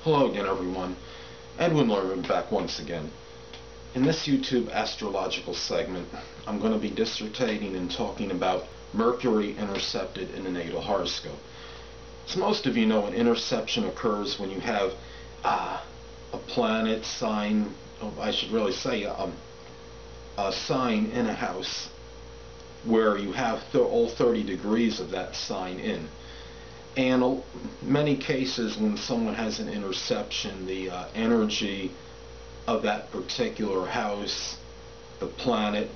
Hello again, everyone. Edwin Learnard back once again. In this YouTube astrological segment, I'm going to be dissertating and talking about Mercury intercepted in the natal horoscope. As most of you know, an interception occurs when you have a planet sign, I should really say a sign in a house where you have all 30 degrees of that sign in. And in many cases when someone has an interception, the energy of that particular house, the planet,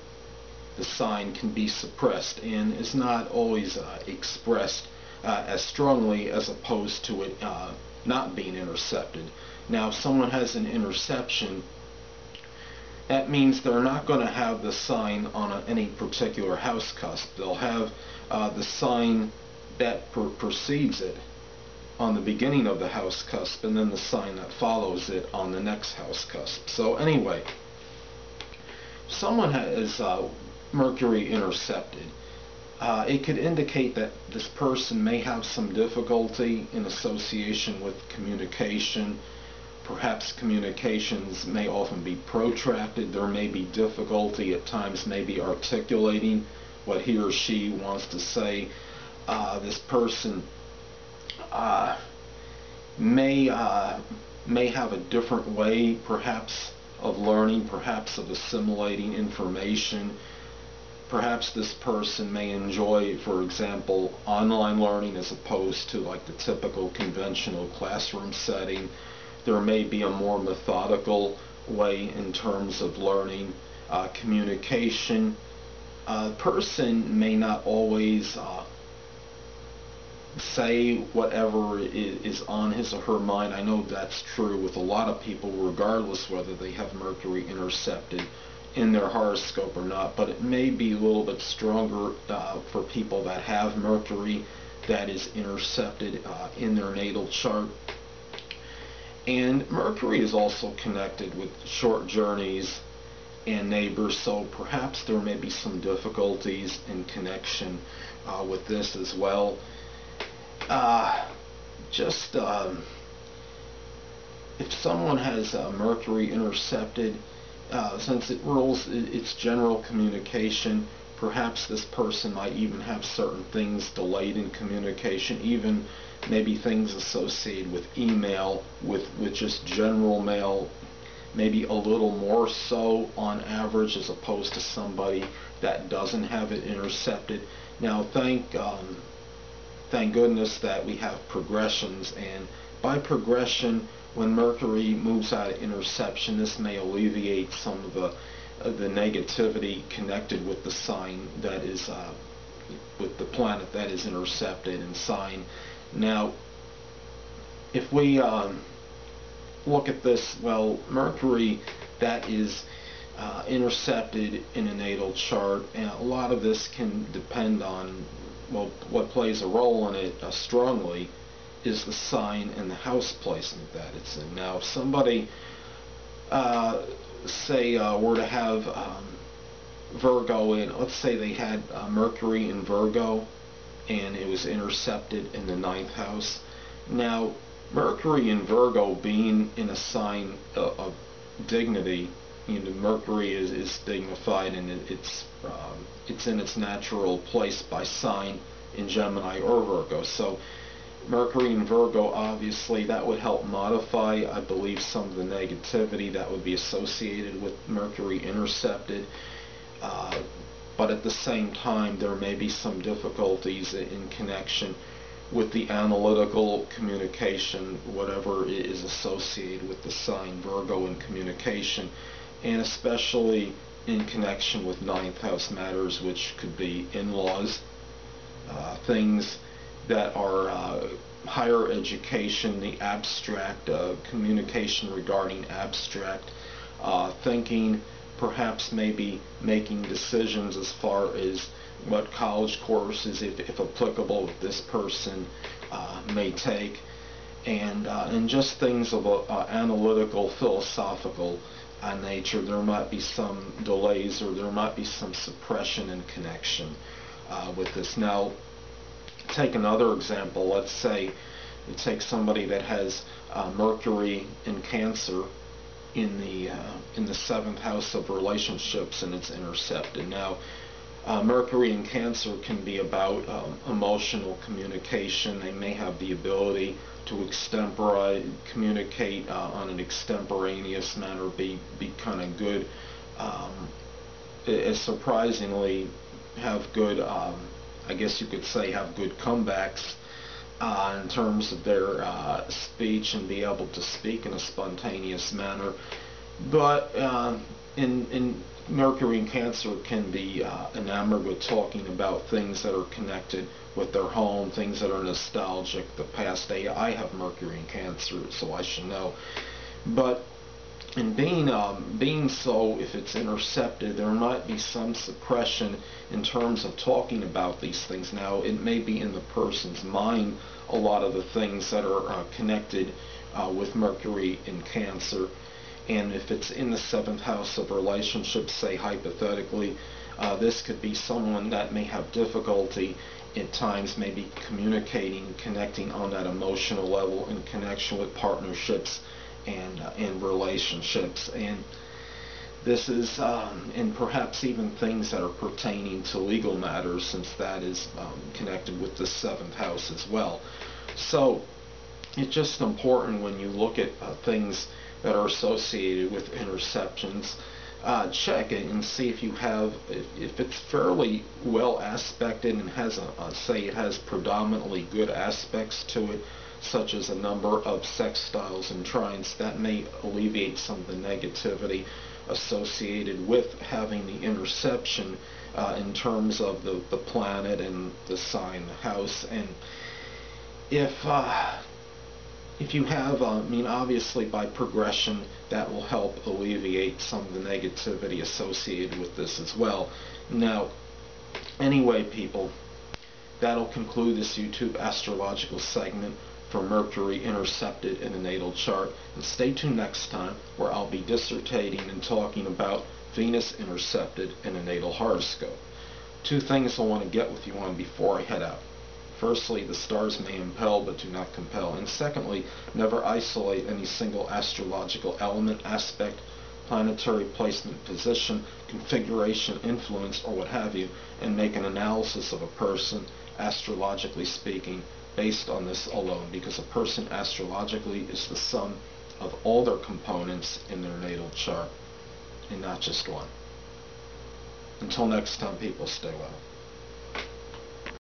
the sign can be suppressed and is not always expressed as strongly as opposed to it not being intercepted. Now, if someone has an interception, that means they're not going to have the sign on any particular house cusp. They'll have the sign that precedes it on the beginning of the house cusp, and then the sign that follows it on the next house cusp. So anyway, someone has Mercury intercepted. It could indicate that this person may have some difficulty in association with communication. Perhaps communications may often be protracted. There may be difficulty at times maybe articulating what he or she wants to say. This person may have a different way perhaps of learning, perhaps of assimilating information. Perhaps this person may enjoy, for example, online learning as opposed to like the typical conventional classroom setting. There may be a more methodical way in terms of learning, communication. A person may not always say whatever is on his or her mind. I know that's true with a lot of people, regardless whether they have Mercury intercepted in their horoscope or not, but it may be a little bit stronger for people that have Mercury that is intercepted in their natal chart. And Mercury is also connected with short journeys and neighbors, so perhaps there may be some difficulties in connection with this as well. If someone has Mercury intercepted, since it rules its general communication, perhaps this person might even have certain things delayed in communication, even maybe things associated with email, with just general mail, maybe a little more so on average as opposed to somebody that doesn't have it intercepted. Now, thank goodness that we have progressions, and by progression, when Mercury moves out of interception, this may alleviate some of the negativity connected with the sign that is with the planet that is intercepted and sign. Now, if we look at this, well, Mercury that is intercepted in a natal chart, and a lot of this can depend on, well, what plays a role in it strongly is the sign and the house placement that it's in. Now, if somebody say were to have Virgo in, let's say they had Mercury in Virgo and it was intercepted in the 9th house. Now, Mercury in Virgo being in a sign of dignity, you know, Mercury is dignified, and it's in its natural place by sign in Gemini or Virgo. So Mercury in Virgo, obviously that would help modify, I believe, some of the negativity that would be associated with Mercury intercepted. But at the same time, there may be some difficulties in connection with the analytical communication, whatever is associated with the sign Virgo in communication, and especially in connection with 9th house matters, which could be in-laws, things that are higher education, the abstract communication regarding abstract thinking, perhaps maybe making decisions as far as what college courses, if applicable, this person may take, and just things of analytical, philosophical nature. There might be some delays, or there might be some suppression in connection with this. Now, take another example. Let's say It takes somebody that has Mercury in Cancer in the seventh house of relationships, and it's intercepted. Now, Mercury in Cancer can be about emotional communication. They may have the ability to communicate on an extemporaneous manner, be kind of good. Surprisingly, have good, I guess you could say, have good comebacks in terms of their speech, and be able to speak in a spontaneous manner. But in Mercury in Cancer can be enamored with talking about things that are connected with their home, things that are nostalgic, the past. I have Mercury in Cancer, so I should know. But in being so, if it's intercepted, there might be some suppression in terms of talking about these things. Now, it may be in the person's mind, a lot of the things that are connected with Mercury in Cancer. And if it's in the seventh house of relationships, say hypothetically, this could be someone that may have difficulty at times, maybe communicating, connecting on that emotional level in connection with partnerships and relationships. And this is, and perhaps even things that are pertaining to legal matters, since that is connected with the seventh house as well. So it's just important when you look at things that are associated with interceptions, check it and see if you have, if it's fairly well aspected and has say it has predominantly good aspects to it, such as a number of sextiles and trines. That may alleviate some of the negativity associated with having the interception in terms of the planet and the sign, the house. And if you have, obviously by progression, that will help alleviate some of the negativity associated with this as well. Now, anyway, people, that'll conclude this YouTube astrological segment for Mercury intercepted in the natal chart. And stay tuned next time, where I'll be dissertating and talking about Venus intercepted in a natal horoscope. Two things I want to get with you on before I head out. Firstly, the stars may impel but do not compel. And secondly, never isolate any single astrological element, aspect, planetary placement, position, configuration, influence, or what have you, and make an analysis of a person, astrologically speaking, based on this alone, because a person astrologically is the sum of all their components in their natal chart, and not just one. Until next time, people, stay well.